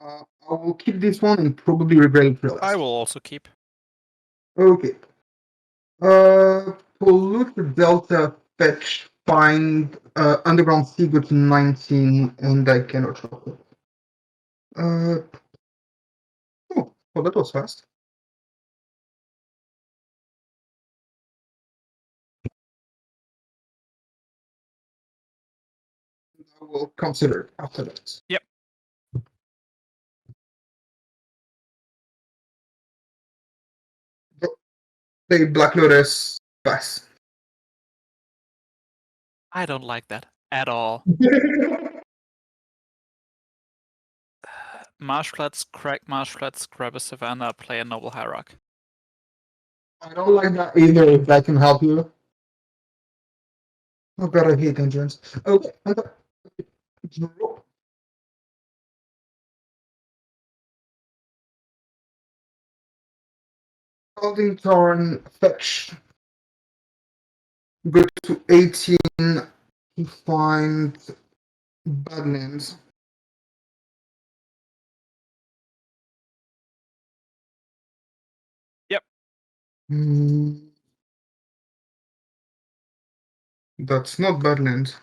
I will keep this one and probably reveal it for last. I will also keep. Okay. Pollute Delta fetch find underground sea go to 19 and I cannot drop it. Oh, well, that was fast. I will consider it after that. Yep. Play Black Lotus fast. I don't like that at all. Marshflats, crack Marshflats, grab a Savannah, play a Noble Hierarch. I don't like that either, if that can help you. Oh god, I hate engines. Okay, draw. Holding turn, fetch. Go to 18 to find Badlands. Yep. That's not Badlands.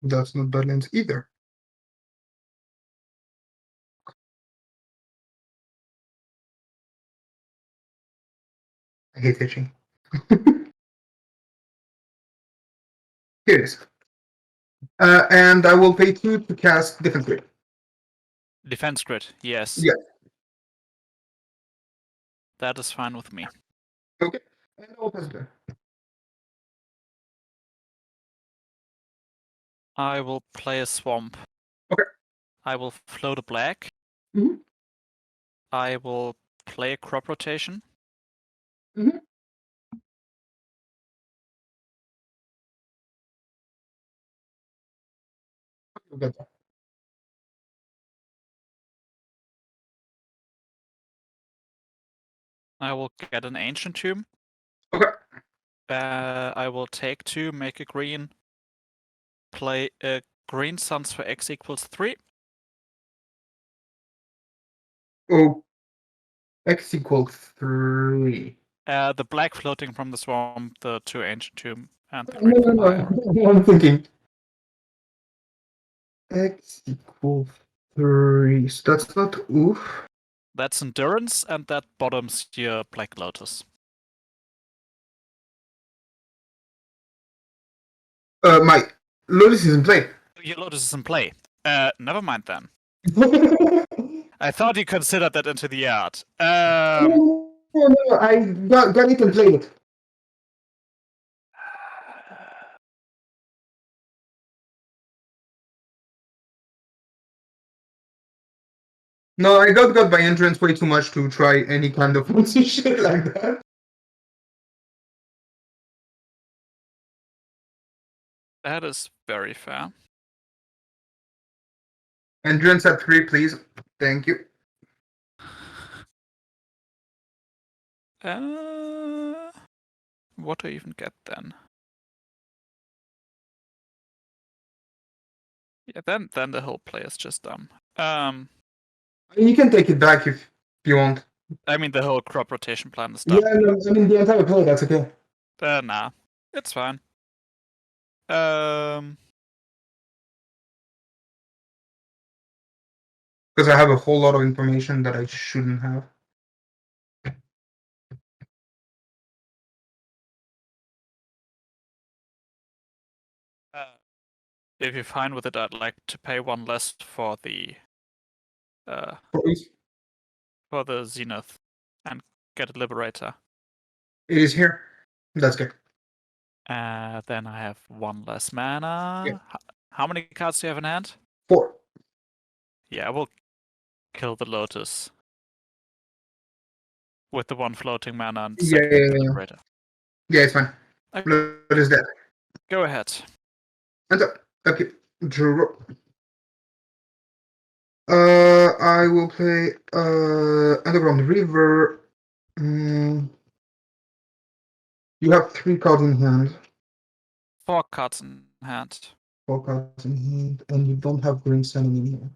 That's not Badlands either. I hate hitching. Here it is. And I will pay 2 to cast Defense Grid. Defense grid, yes. Yeah. That is fine with me. Okay. And I will pass it there. I will play a swamp. Okay. I will float a black. Mhm. I will play a crop rotation. Mhm. You'll get that. I will get an ancient tomb. Okay. I will take 2, make a green, play a green suns for x equals 3. Oh. X equals 3. The black floating from the swamp, the 2 ancient tomb, and the No, green no, for no. my... I'm thinking. X equals 3. So that's not oof. That's endurance, and that bottoms your Black Lotus. My Lotus is in play. Your Lotus is in play. Never mind then. I thought you considered that into the yard. No, I got it and played it. No, I got by entrance way too much to try any kind of fancy shit like that. That is very fair. Entrance at 3, please. Thank you. What do I even get then? Yeah, then the whole play is just dumb. You can take it back if you want. I mean, the whole crop rotation plan is dumb. Yeah, no, I mean the entire play. That's okay. Nah, it's fine. Because I have a whole lot of information that I shouldn't have. If you're fine with it, I'd like to pay 1 less for the for the Zenith and get a Liberator. It is here. That's good. Then I have 1 less mana. Yeah. How many cards do you have in hand? 4. Yeah, I will kill the Lotus with the 1 floating mana and second Liberator. Yeah, it's fine. Okay. Lotus dead. Go ahead. And okay, draw. I will play Underground River. You have 3 cards in hand. 4 cards in hand. 4 cards in hand, and you don't have green sun anymore.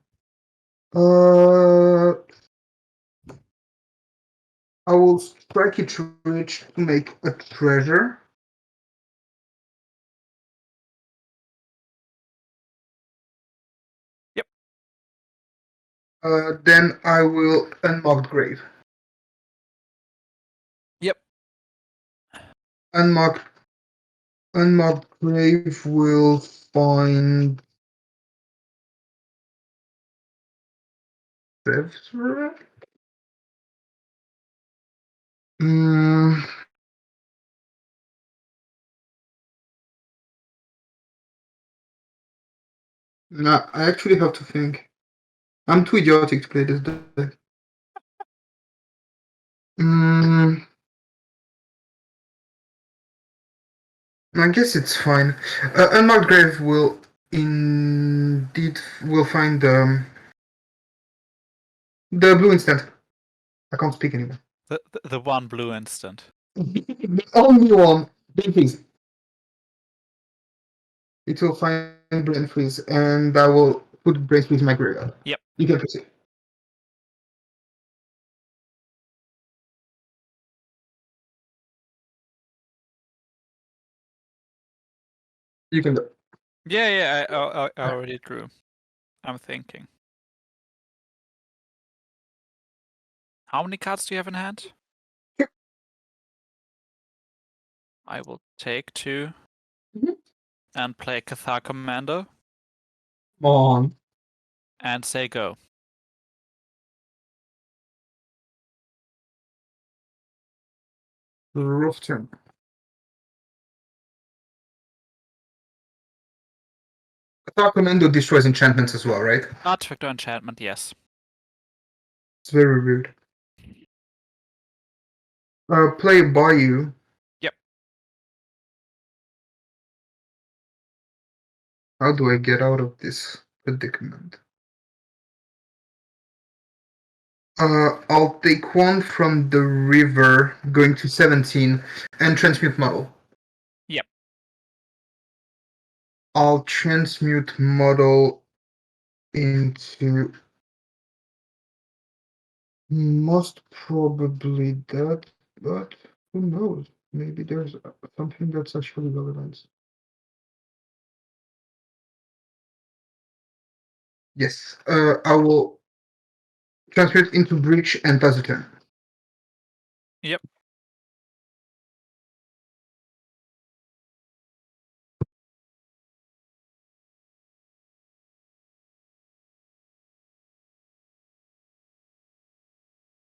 I will strike it rich to make a treasure. Yep. Then I will unmarked grave. Yep. Unmarked grave will find Sevra. Nah, I actually have to think. I'm too idiotic to play this deck. I guess it's fine. Unmarked grave will indeed find the blue instant. I can't speak anymore. The one blue instant. The only one. Brain freeze. It will find brain freeze, and I will put brain freeze in my graveyard. Yep. You can proceed. You can go. Yeah, I already drew. I'm thinking. How many cards do you have in hand? I will take 2 and play Cathar Commando Come on. and say go. Rough turn. Attack Commando destroys enchantments as well, right? Artifact or enchantment, yes. It's very rude. Play Bayou. Yep. How do I get out of this predicament? I'll take 1 from the river, going to 17, and transmute model. Yep. I'll transmute model into most probably that, but who knows? Maybe there's something that's actually relevant. Yes, I will transmute into breach and pass the turn. Yep.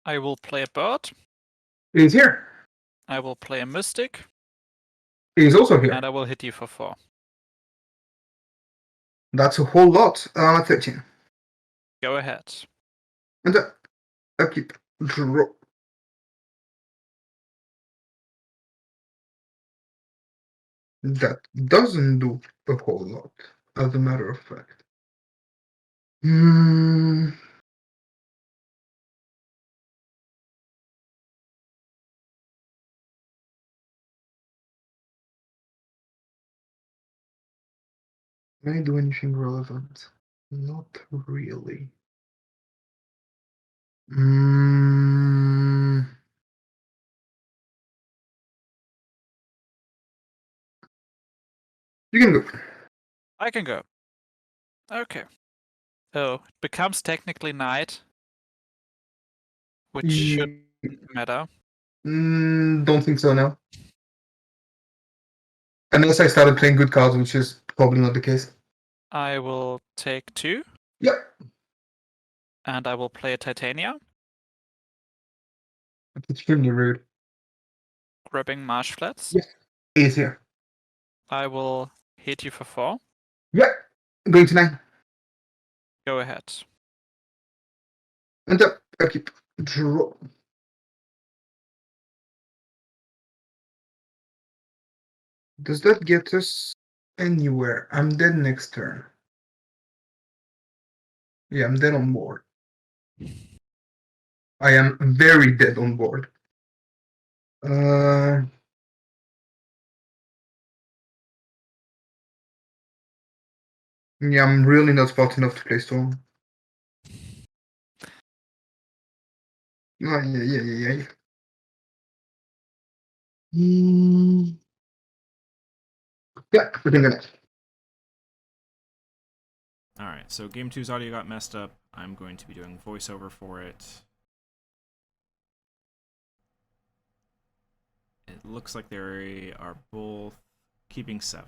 I will play a bird. He's here. I will play a mystic. He's also here. And I will hit you for 4. That's a whole lot. 13. Go ahead. And upkeep. Draw. That doesn't do a whole lot, as a matter of fact. Can I do anything relevant? Not really. You can go. I can go. Okay. So it becomes technically night, which shouldn't matter. Don't think so now. Unless I started playing good cards, which is probably not the case. I will take 2. Yep. And I will play a Titania. That's extremely rude. Grabbing Marsh Flats. Yes. He's here. I will hit you for 4. Yep. Going to 9. Go ahead. And upkeep. Draw. Does that get us anywhere? I'm dead next turn. Yeah, I'm dead on board. I am very dead on board. Yeah, I'm really not smart enough to play Storm. Ah, yeah. Yeah, I think that's Alright, so Game 2's audio got messed up. I'm going to be doing voiceover for it. It looks like they are both keeping 7.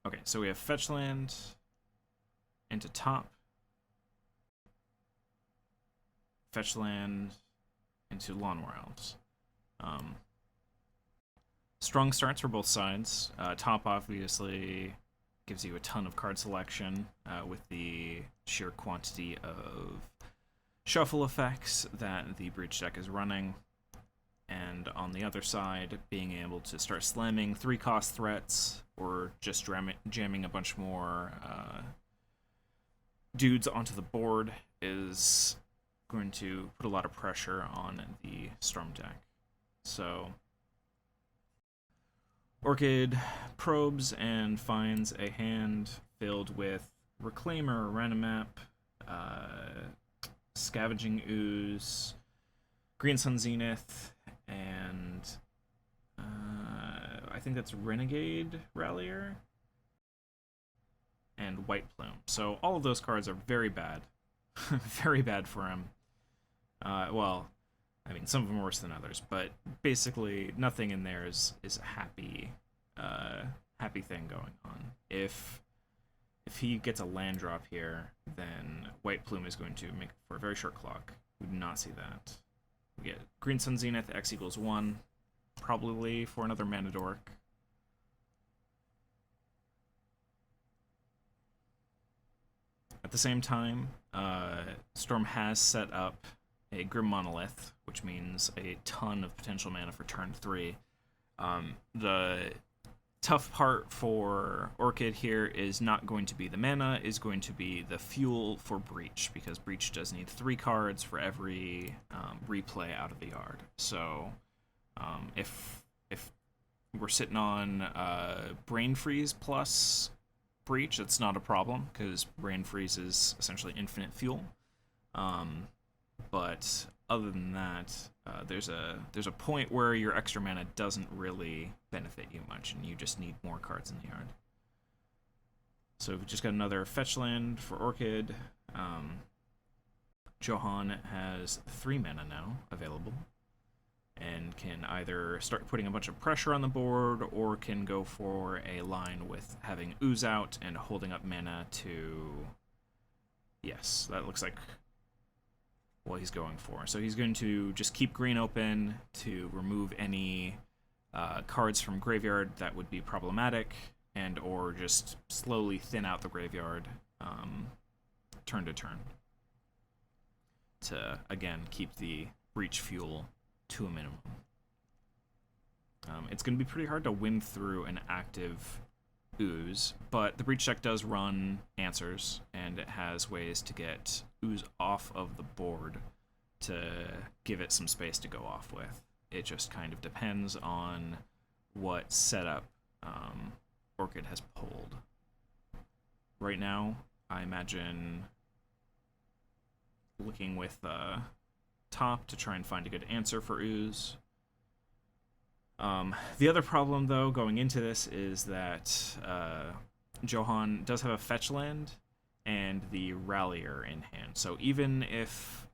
Okay, so we have fetch land into top. Fetch land into Lawnmower Elves. Strong starts for both sides. Top obviously gives you a ton of card selection with the sheer quantity of shuffle effects that the Breach deck is running. And on the other side, being able to start slamming 3-cost threats or just jamming a bunch more dudes onto the board is going to put a lot of pressure on the Storm deck. So Orchid probes and finds a hand filled with Reclaimer, Random Map, Scavenging Ooze, Green Sun Zenith, and I think that's Renegade Rallier, and White Plume. So all of those cards are very bad. Very bad for him. Well, I mean, some of them are worse than others, but basically nothing in there is a happy thing going on. If he gets a land drop here, then White Plume is going to make for a very short clock. We do not see that. We get Green Sun Zenith, X equals 1, probably for another mana dork. At the same time, Storm has set up a Grim Monolith, which means a ton of potential mana for turn 3. The tough part for Orchid here is not going to be the mana, is going to be the fuel for Breach, because Breach does need 3 cards for every replay out of the yard. So if we're sitting on Brain Freeze plus Breach, it's not a problem, because Brain Freeze is essentially infinite fuel. But other than that, there's a point where your extra mana doesn't really benefit you much, and you just need more cards in the yard. So we've just got another fetch land for Orchid. Johan has 3 mana now available, and can either start putting a bunch of pressure on the board, or can go for a line with having Ooze out and holding up mana to... Yes, that looks like what he's going for. So he's going to just keep green open to remove any cards from graveyard that would be problematic, and or just slowly thin out the graveyard turn to turn to, again, keep the Breach fuel to a minimum. It's going to be pretty hard to win through an active Ooze, but the Breach deck does run Answers, and it has ways to get Ooze off of the board to give it some space to go off with. It just kind of depends on what setup Orchid has pulled. Right now, I imagine looking with top to try and find a good answer for Ooze. The other problem, though, going into this is that Johan does have a fetch land and the Rallier in hand. So even if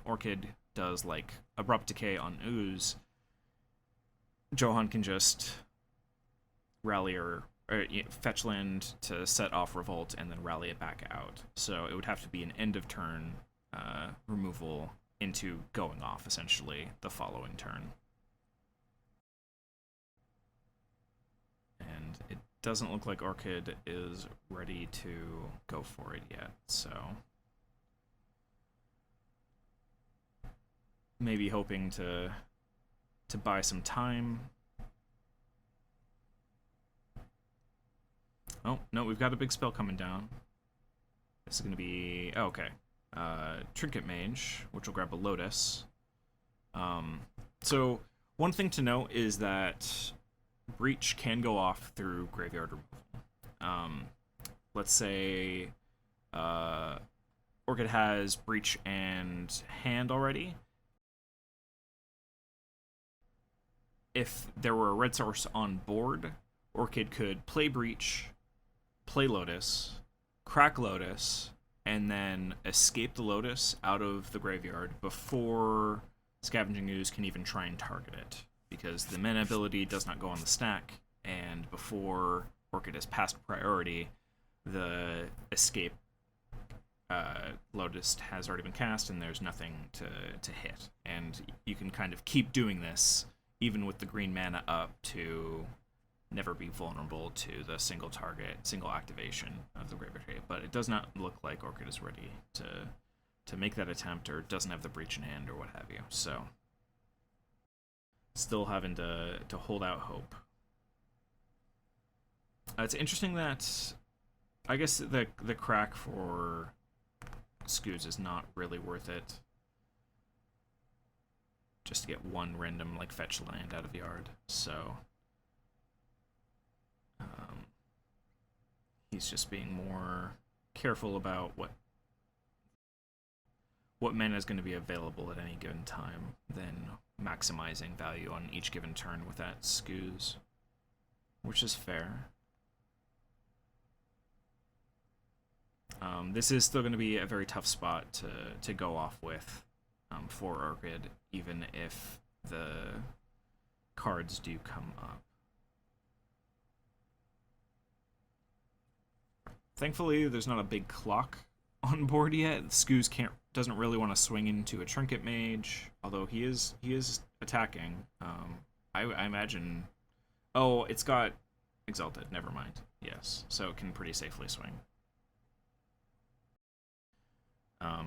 Orchid does, like, Abrupt Decay on Ooze, Johan can just Rallier, or fetch land to set off Revolt and then rally it back out. So it would have to be an end of turn removal into going off, essentially, the following turn. And it doesn't look like Orchid is ready to go for it yet, so maybe hoping to buy some time. Oh, no, we've got a big spell coming down. This is going to be... Oh, okay. Trinket Mage, which will grab a Lotus. So One thing to note is that Breach can go off through graveyard removal. Let's say Orchid has Breach and Hand already. If there were a red source on board, Orchid could play Breach, play Lotus, crack Lotus, and then escape the Lotus out of the graveyard before Scavenging Ooze can even try and target it, because the mana ability does not go on the stack, and before Orchid has passed priority, the escape Lotus has already been cast, and there's nothing to hit. And you can kind of keep doing this, even with the green mana up, to never be vulnerable to the single activation of the graveyard hit. But it does not look like Orchid is ready to make that attempt, or doesn't have the Breach in hand, or what have you. So, still having to hold out hope. It's interesting that, I guess, the crack for Scooz is not really worth it. Just to get one random, like, fetch land out of the yard. So, he's just being more careful about what mana is going to be available at any given time than maximizing value on each given turn with that Scooz, which is fair. This is still going to be a very tough spot to go off with for Orchid, even if the cards do come up. Thankfully, there's not a big clock on board yet. Scooz doesn't really want to swing into a Trinket Mage, although he is attacking. I imagine. Oh, it's got Exalted. Never mind. Yes, so it can pretty safely swing.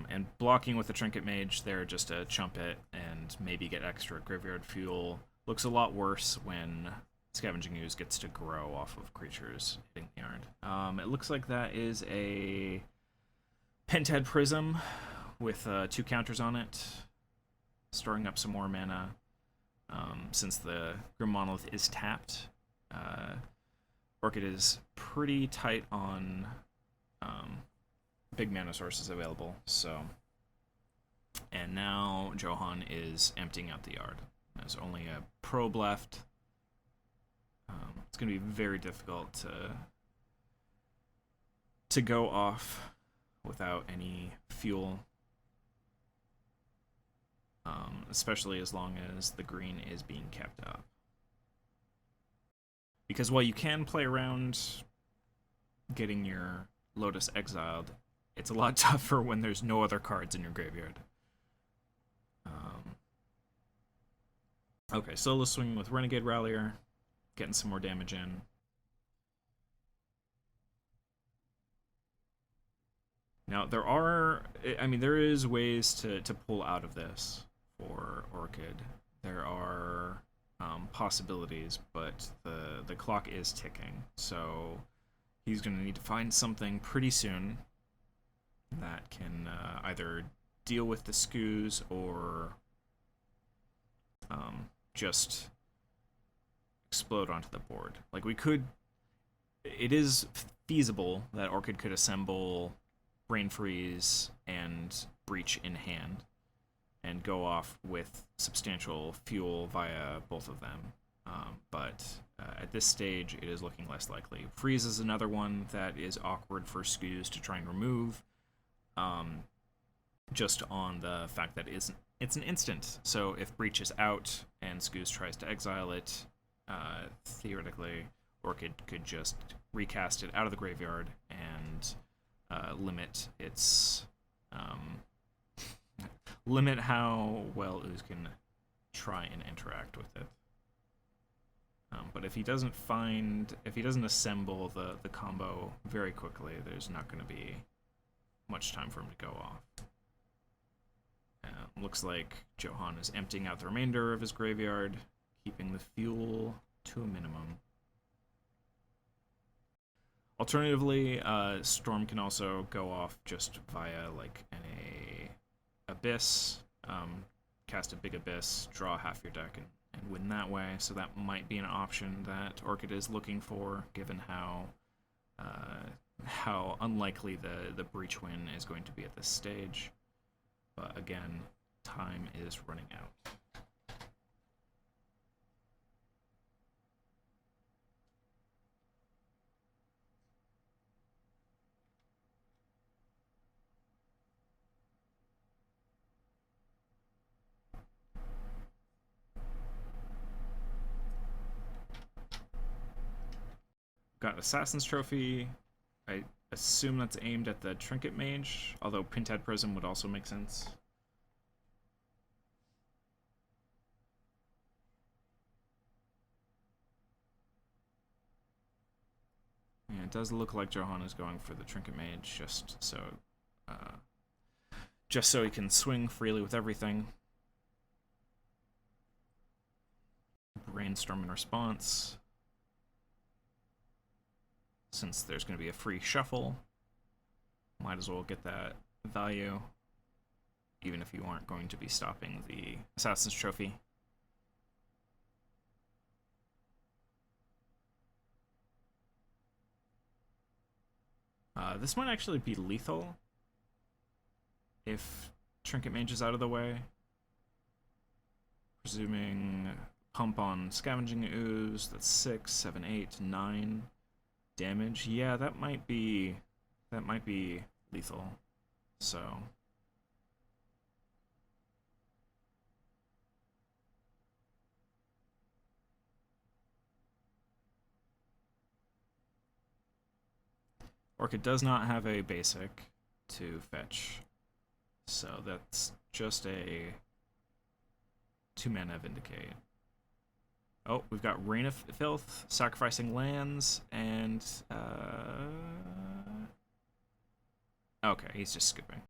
And blocking with the Trinket Mage there just to chump it and maybe get extra graveyard fuel looks a lot worse when Scavenging Ooze gets to grow off of creatures hitting the yard. It looks like that is a Pentad Prism with 2 counters on it, storing up some more mana. Since the Grim Monolith is tapped, Orchid is pretty tight on big mana sources available. So, and now Johan is emptying out the yard. There's only a probe left. It's going to be very difficult to go off without any fuel, especially as long as the green is being kept up. Because while you can play around getting your Lotus exiled, it's a lot tougher when there's no other cards in your graveyard. Okay, solo swing with Renegade Rallier, getting some more damage in. Now, there is ways to pull out of this for Orchid. There are possibilities, but the clock is ticking, so he's going to need to find something pretty soon that can either deal with the Scooz or just explode onto the board. Like, it is feasible that Orchid could assemble Brain Freeze and Breach in hand and go off with substantial fuel via both of them. But at this stage, it is looking less likely. Freeze is another one that is awkward for Scooz to try and remove, just on the fact that it's an instant. So if Breach is out and Scooz tries to exile it, theoretically, Orchid could just recast it out of the graveyard and limit its limit how well Ooze can try and interact with it. But if he doesn't assemble the combo very quickly, there's not going to be much time for him to go off. Looks like Johan is emptying out the remainder of his graveyard, keeping the fuel to a minimum. Alternatively, Storm can also go off just via like an Abyss, cast a big Abyss, draw half your deck, and win that way, so that might be an option that Orchid is looking for, given how unlikely the breach win is going to be at this stage. But again, time is running out. Got Assassin's Trophy. I assume that's aimed at the Trinket Mage, although Pintad Prism would also make sense. Yeah, it does look like Johan is going for the Trinket Mage just so he can swing freely with everything. Brainstorm in response. Since there's going to be a free shuffle, might as well get that value, even if you aren't going to be stopping the Assassin's Trophy. This might actually be lethal if Trinket Mage is out of the way. Presuming pump on Scavenging Ooze, that's 6, 7, 8, 9 damage. Yeah, that might be lethal. So Orchid does not have a basic to fetch, so that's just a 2-mana Vindicate. Oh, we've got Rain of Filth, sacrificing lands, and okay, he's just scooping.